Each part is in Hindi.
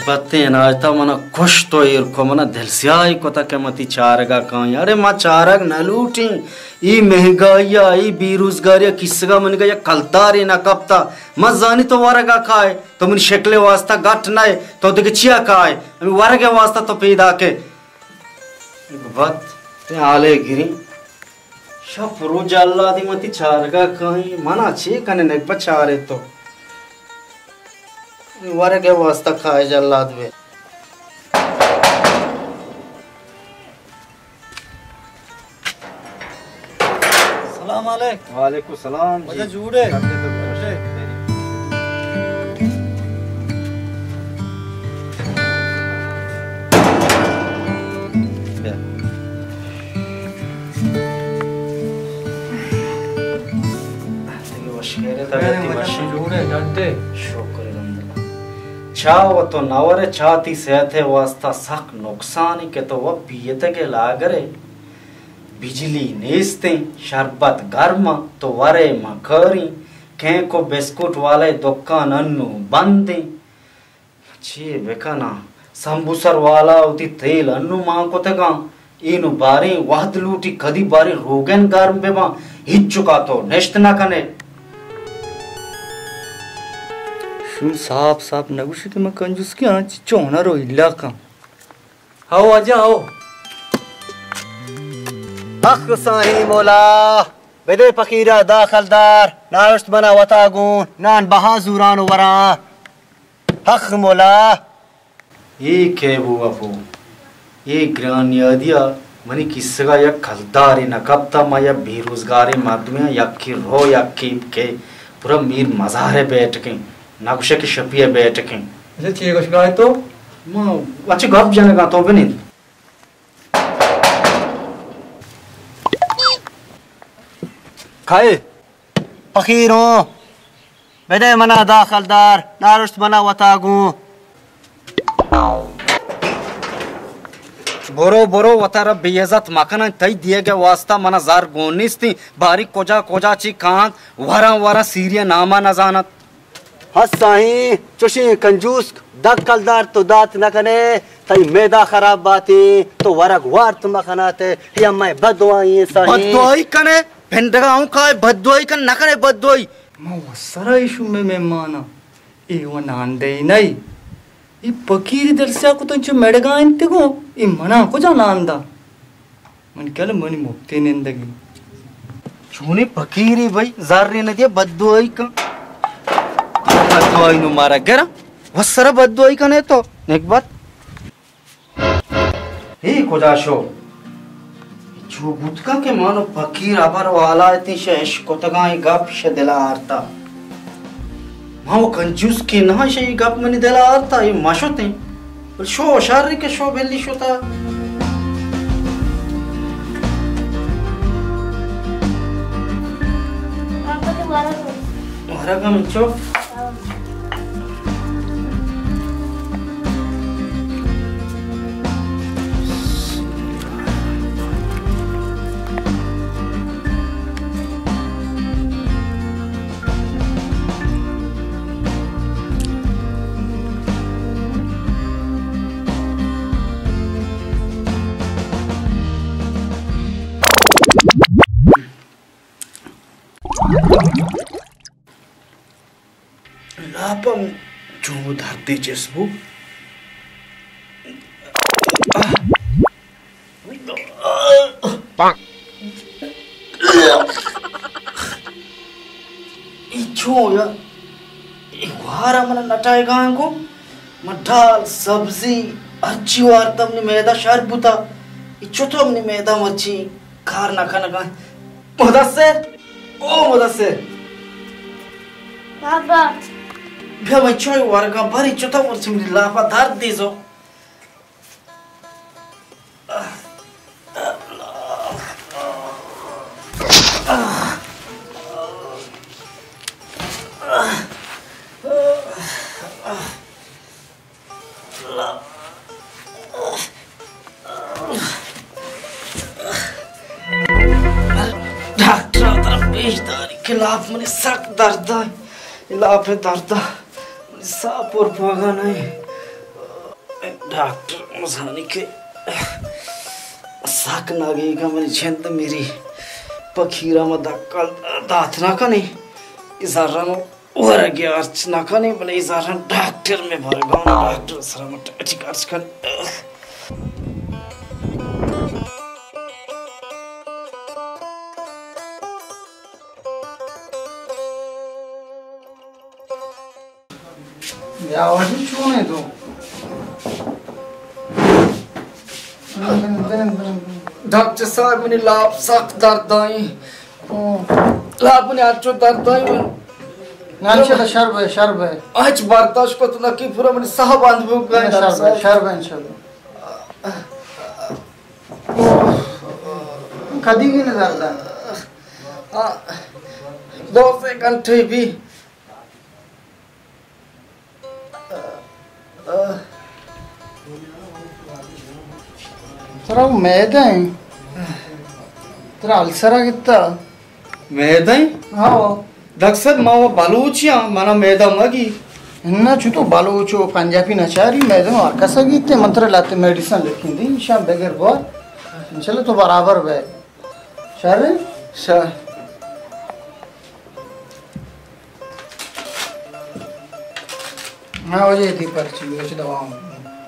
बत्ते नाजता मना खुश तो इरको मना दिल से आई को तक मती चारगा काई अरे माँ चारग न लूटी ई महंगाई ई बेरोजगारी किसका मन गया कलदारी ना कपता माँ जानी तो वारगा खाए तो मन शक्ले वास्ता गट नाए तो देख चिया खाए अभी वारगे वास्ता तो पैदा के बात ते आले गिरी शप रोज अल्लाह दी मती चारगा काई मना ची कने नेक बचारे तो वारगे वास्ता खाए जल्लाद वे सलाम अलैकुम। वालेकुम सलाम जी जूड़े चाव तो नवर चाती सेहते वास्ता सख नुकसान के तो वह पियते के लागरे बिजली नेस्ते शरबत गर्म तो वरे मखरी खे को बिस्कुट वाले दुकान अन्नू बंदे चे बेकना संबुसर वाला उती तेल अन्नू मां को तका इनु बारी वहद लूटी कदी बारी रोगन गर्म बेमा हिच चुका तो नेश्त ना कने साफ साफ नगुशी के मैं कंजूस की आंच चोना रो इलाका आओ आजा आओ अख साही मोला बेदे फकीरा दाखलदार नाश्त बना वतागून नान बहाजुरान वरा हक मोला ये के बुआ पो ये ग्रान यादिया मनी किसका या खलदारी न कबता मा या बेरोजगारी मर्दमिया यक्की रो यक्की के पूरा मीर मजारे बैठ के नाकुशे की शपिया बैठ के ऐसे चाहिए कुछ गाय तो मां अच्छे गप जाने का तो बनी खाए फकीरों बेदे मना दाखलदार नाश्त बना वतागू बोरो बोरो वतारा बेइज्जत मकान तई दिए गए वास्ता मना जार गोनिस थी बारी कोजा कोजा ची कान वरा वरा सीरिया नामा न जानत हसाही चुशी कंजूस दक्कलदार तो दात न कने तई मैदा खराब बाती तो वरक वार तुम खनाते या मैं बदवाई सही बदवाई कने भेंडगाऊं का बदवाई कन न करे बदवाई मैं वसरा इशू में मेहमाना ए वो नांदे नहीं ई पकीरी दरसा को तो मेडगा इंते को ई मना को जा नांदा मन केल मनी मुक्ति निंदगी चूनी पकीरी भाई जारी न दिया बदवाई का बदवाई नु मारा गरा वसरा बदवाई कने तो एक बात हे खुदाशो जो बुतका के मानो फकीर अबर वाला इतनी शेष को तगाई गप शे दिला आरता मां वो कंजूस के ना शे गप मनी दिला आरता ये माशोते पर शो शारी के शो बेली शोता आपको तो मारा का मिचो लापम जो धरती जिसबू इच्छो या इवारा मन नटाएगा को मठाल सब्जी अच्छी वार तमने मैदा शरबुता इच्छो तो हमने मैदा मच्छी खार ना खाना का मुदस्सिर ओ मुदस्सिर पापा भे मैं चोय वारगा भरी चोता वर्ष मिली लापा धार दीजो डॉक्टर तरफ पेशदारी खिलाफ मैंने सख्त दर्द है इलाफ दर्द साप और पागा नहीं डॉक्टर मसानी के साक नागे का मेरी छंद मेरी पखीरा में दक्कल दात ना कने इजारा में और गया अर्चना कने बने इजारा डॉक्टर में भर गाँव डॉक्टर सर में ठीक अर्च कर यावाजी चुने तो डॉक्टर साहब मैंने लाभ सख्त दर्द आई लाभ ने आज जो दर्द आई नांचे शर्ब है आज बर्दाश्त को तो नकी पूरा मैंने साह बांध बुक गए शर्ब है इंशाल्लाह कदी की नजर दा 2 घंटे भी तेरा मैदा है तेरा अल्सरा कितना मैदा हाँ दक्षद मावा बालूचिया माना मैदा मगी इन्ना चुतो बालूचो पंजाबी नचारी मैदा और कैसा गीते मंत्र लाते मेडिसिन लिखी दी इंशाल्लाह बगैर बहुत इंशाल्लाह तो बराबर है शारे शाह हाँ वजह थी पर्ची वजह दवा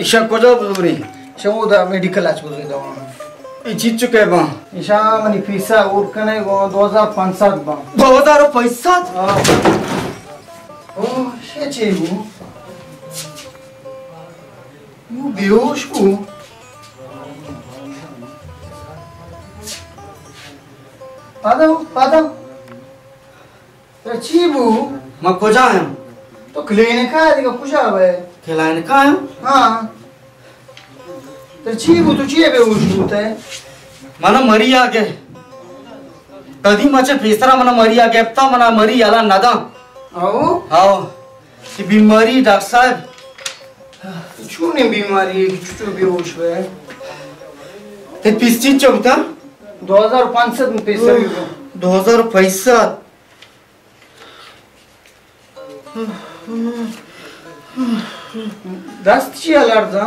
ईशा को जो बुरी शमुदा मेडिकल आज बुझे दवा जीत चुके बा ईशा मनी फीसा और कने गो 2005 बा 2005 ओ शे चेबू यू बेहोश को पादा तो चीबू मैं को जाए तो क्लिनिक है दिखा कुछ आवे खिलाने का है हाँ तो चीबू तो चीए बेहोश होता है मना मरी आगे कदी मचे फेसरा मना मरी आगे अब ता मना मरी आला नदा आओ आओ ये बीमारी डॉक्टर साहब छूने बीमारी है कि छूटो बेहोश है ते पिस्ची चौथा 2005 में पैसे 2005 दस्त चिया लड़ता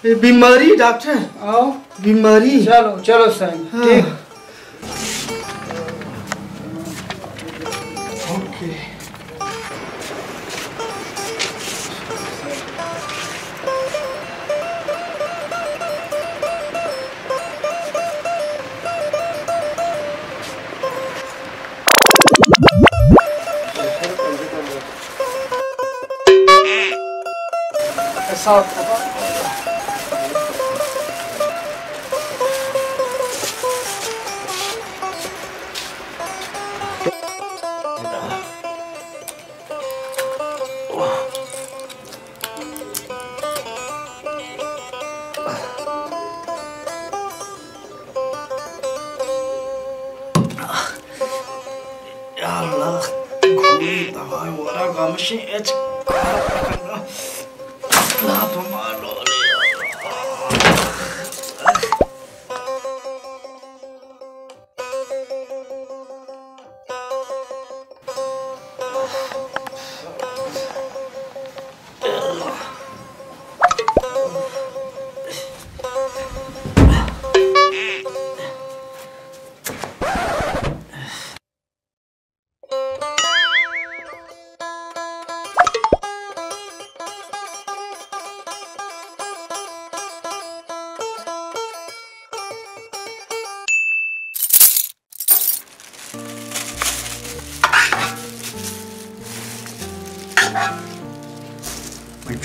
ये बीमारी डॉक्टर आओ बीमारी चलो चलो सही ठीक ओके ऐसा या अल्लाह कोई दवाई वाला गामशी एच ला पमालो ले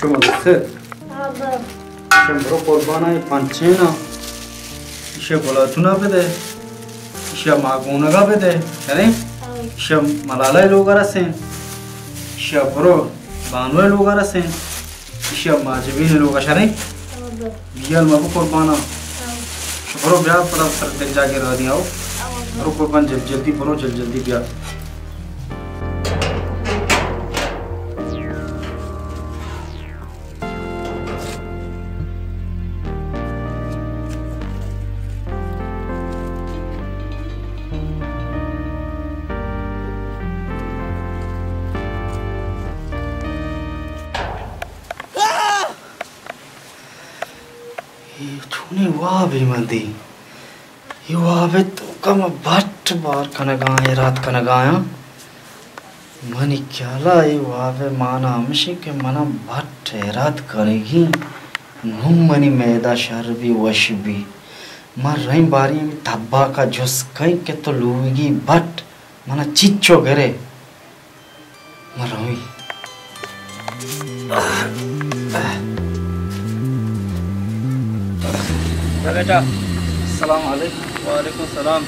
Cuma kese, cuma korban ay panchena, işe bola tuna pede, işe magona ga pede, yani işe malalay logar sen, işe bro banway logar sen, işe majbin logar şani, biyal mabu korbana, şu bro biya pada sartek jage rah diya, bro korban jaldi bro jaldi biya. वाह भी मंदी युवा बे तो कम भट्ट बार कनगाए रात कनगाया मनी क्याला युवा बे माना हमशी के मना भट्ट रात करेगी नुम मनी मैदा शरबी वशबी मर रही बारी में धब्बा का जुस कहीं के तो लूगी भट्ट मना चिच्चो करे मर रही सलाम अलैकुम। वालेकुम सलाम।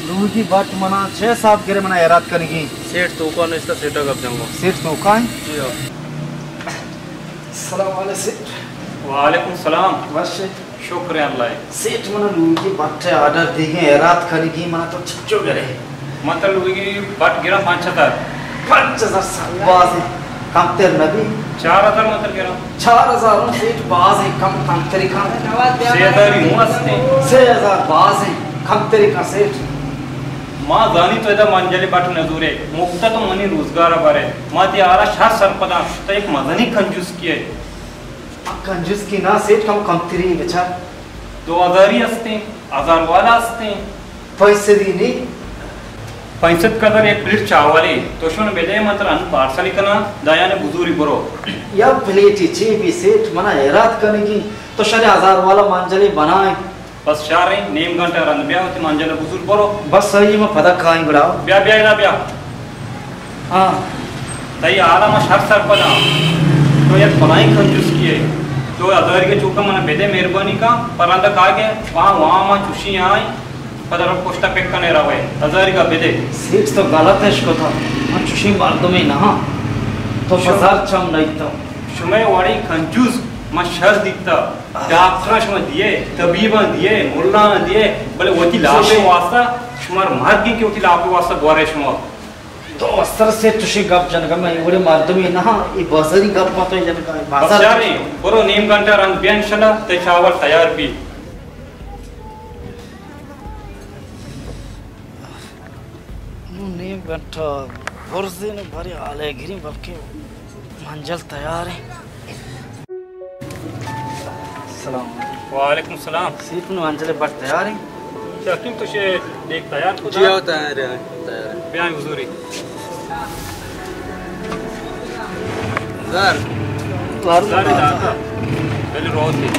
लूगी भट्ट मना 6 साहब गिरे मना हैरात करेगी सेठ तो कौन इसका सेठा कब जाऊंगा सेठ तो का है जी हाँ। सलाम अलैकुम। वालेकुम सलाम। बस शुक्र अल्लाह। सेठ मना लूगी भट्ट ऑर्डर देगी हैरात करेगी मना तो चिच्चो करे मतलब लुगी बट गिरा 5,000 साल बाज कम तेर नबी 4,000 मतलब गिरा 4,000 सेठ बाज है कम तरीका 6,000 ही मस्त है 6,000 बाज है कम तरीका सेठ माँ जानी तो इधर मंजली बट नजूरे मुफ्त तो मनी रोजगार बारे माँ ते आरा शाह सरपदा तो एक मदनी कंजूस किए कंजूस की ना सेठ कम तरी बेचा 2,000 ही असते 1,000 वाला असते पैसे दी नहीं 65 कदर एक प्लेट चावले तो शोन बेले मतलब अन पार्सल कना दया ने बुजुरी बरो या प्लेट ची भी सेठ मना हैरात करेगी तो शरे 1,000 वाला मंजली बनाए बस शारे नेम घंटा रन ब्या होती मंजले बुजुर बरो बस सही में पता खाएं गुड़ाओ ब्या ब्या इला ब्या हाँ तई आला मा शर्त सर पदा तो यार बनाई कंजूस किए तो 1,000 के चूका मना बेदे मेहरबानी का परंदा का के वहां मा चुशी आई पदर पोस्टा पेक करने रहा है 1,000 का बेदे सेठ तो गलत है इसको था हम चुशी मार दो में ना तो बाजार चम नहीं तो शुमे वाड़ी कंजूस मा शर दिखता डॉक्टर शुमा दिए तबीबा दिए मुल्ला दिए बोले वती लाभे वास्ता शुमार मार की वती लाभे वास्ता द्वारे शुमा तो अस्तर से चुशी गप जनका में इवरे मार दो में ना ये बाजारी गप मत है जनका बाजार बाजार नहीं बरो नेम घंटा रंग बियान शला ते चावल तैयार भी नेम घंटा वर्जे ने भरे आले गिरी बबके मंजल तैयार है सलाम वालेकुम सलाम सीट में मंजले बट तैयार है शकील तो शे देख तैयार को जी हाँ तैयार है तैयार है बयान हुजूरी ज़र ज़र दाता पहले रोज थी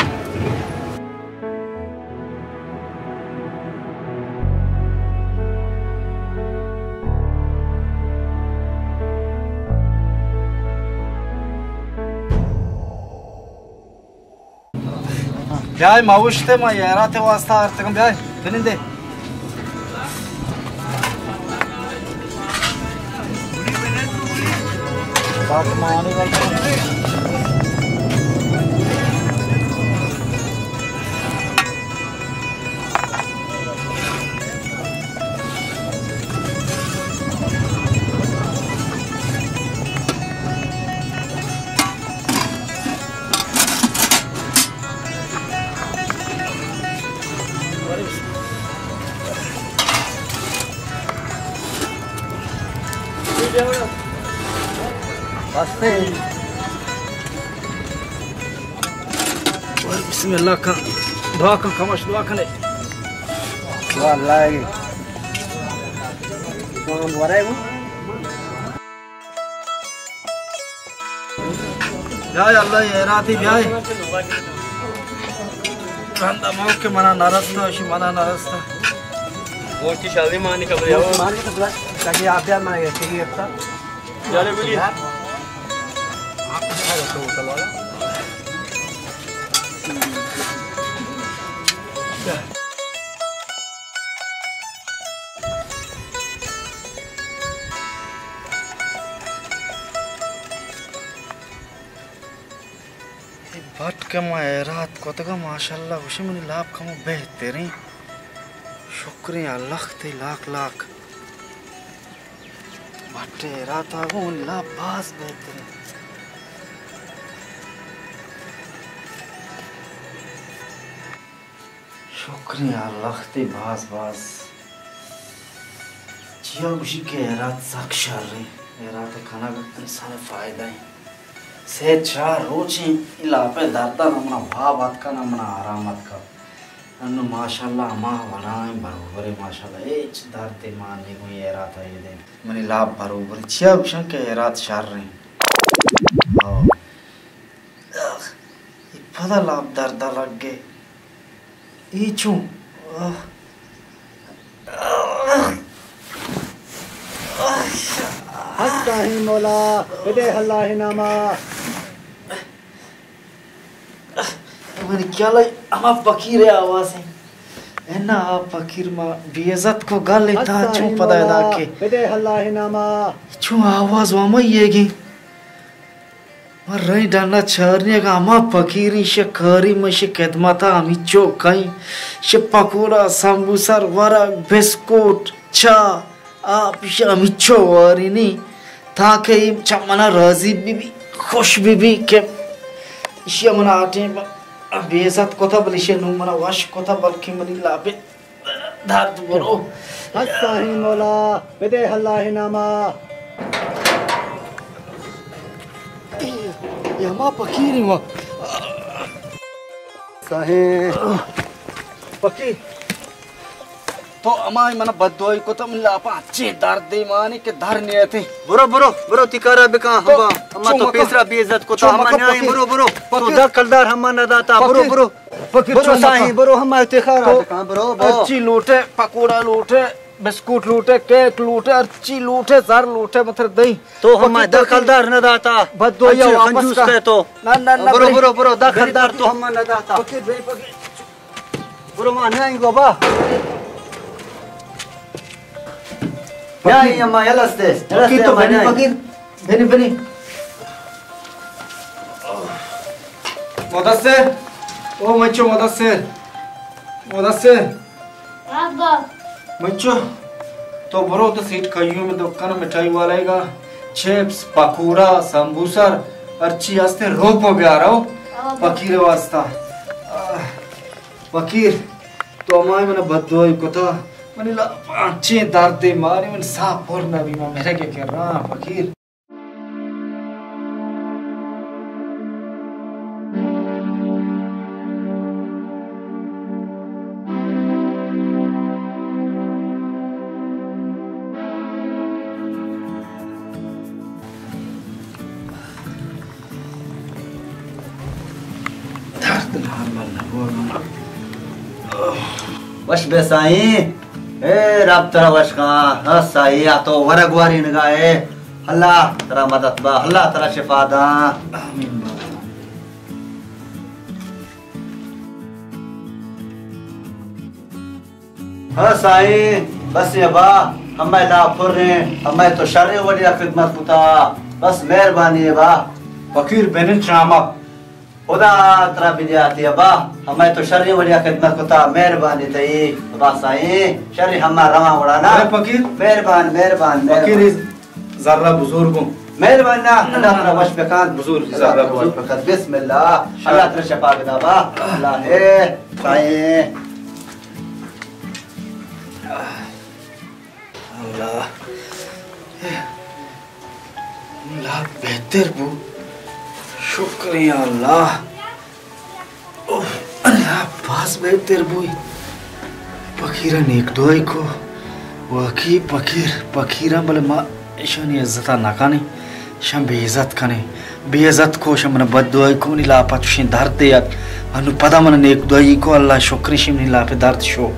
ब्याह मावुश्ते मा यारा ते वास्ता अर्तकम ब्याह बिनिंदे बात माने वाला बिस्मिल्लाह का दुआ का खमश दुआ कने वाह कौन बोल रहा है वो ब्याह अल्लाह ये राती ब्याह रंदा मां के मना नरस्ता शी मना नरस्ता वो की शादी मानी कब रे वो मान के तो ताकि आप यार माने ठीक है अपना चले बोलिए आप तो होटल वाला भट के रात को तक माशाल्लाह उसी में लाभ कम बेहतरीन शुक्रिया अल्लाह ते लाख लाख भट्टे रात आगो लाभ बास बेहतरीन शुक्रिया अल्लाह ते बास बास जिया उसी के रात साक्षार रही रात खाना का इंसान फायदा है से चार रोचे इला पे दाता नमना भाव बात का नमना आरामत का अन्नु माशाल्लाह अमा वनाय बरोबर है माशाल्लाह एच दर्द मारने को ये रात है ये मनी लाभ बरोबर छिया उषा के रात शार रहे हां पता लाभ दर्द लग गए ईचू हस्ताही मौला बदे अल्लाह नामा मैंने क्या लाई अमा फकीर है आवाज है ना फकीर मा बेइज्जत को गाले था छू पता है दाके बदे अल्लाह नामा छू आवाज वा मैं ये की मर रही डाना छरने का अमा फकीरी से करी में से खदमता अमी चो कहीं से पकोड़ा समोसा वरा बिस्कुट चा आप से अमी चो वारी नहीं था के चमना राजी बीबी खुश बीबी के इसे मना आटे बेइज्जत कोता बलिशे नु मना वाश कोता बल्कि मनी लाबे दर्द बरो हस्ताही मौला बदे अल्लाह नामा यामा फकीरी वा साहे फकीर तो अमाय मना बदोई को तो मिला आपा अच्छे दर्द दे माने के धर नहीं थे बुरो बुरो बुरो तिकारा बेका हवा अम्मा तो पेसरा बेइज्जत को तो अम्मा न्याय बुरो बुरो तो दा कलदार हम न दाता बुरो बुरो फकीर बुरो साही बुरो हम तिकारा बेका बुरो अच्छी लूटे पकोड़ा लूटे बिस्कुट लूटे केक लूटे अर्ची लूटे सर लूटे मतलब दही तो हम दखलदार न दाता बदोया वापस का तो ना ना ना बुरो बुरो बुरो दखलदार तो हम न दाता फकीर भाई फकीर बुरो मा न्याय गो बा न्याय अम्मा यलस्ते फकीर तो बनी फकीर बनी बनी मुदस्सिर ओ मच्चो मुदस्सिर अब्बा मच्चो तो बरो तो सीट कहियो में दुकान मिठाई वालेगा चिप्स पकोड़ा समोसा अर्ची आस्ते रोको भी आ रहा हो फकीर वास्ता फकीर तो अमाय मैंने बददुआई को था मैंने ला अच्छे दर्द मारे मैंने साफ और नबी मां मेरे क्या कर रहा फकीर वश बेसाई ए रब तेरा वश का साई या तो वरगवारी नगाए अल्लाह तेरा मदद बा अल्लाह तेरा शिफा दा आमीन हाँ साई बस ये बा हमें ला फुर्रे हमें तो शर्रे वडिया खिदमत कुता बस मेहरबानी है बा फकीर बेन ड्रामा खुदा तेरा बिदियाती है बा हमें तो शर्रे वडिया खिदमत कुता मेहरबानी तई बा साई शर्रे हमें रवा उड़ाना फकीर मेहरबान मेहरबान फकीर जर्रा बुजुर्गों मेहरबान ना अल्लाह तेरा वश बेकान बुजुर्ग जर्रा बुजुर्ग बेकान बिस्मिल्लाह अल्लाह तेरा शिफा बदा बा अल्लाह है साई अल्लाह अल्लाह बेहतर बो शुक्रिया अल्लाह अल्लाह पास बेहतर बो फकीरा नेक दुआई को वाकई फकीरा बले माँ ईशानी इज्जता नाकाने शम बेइज्जत कने बेइज्जत को शम मन बददुआई को नी लापा तुशिन दर्द याद अनु पदा मन नेक दुआई को अल्लाह शुक्र शिम नी लापे दर्द शो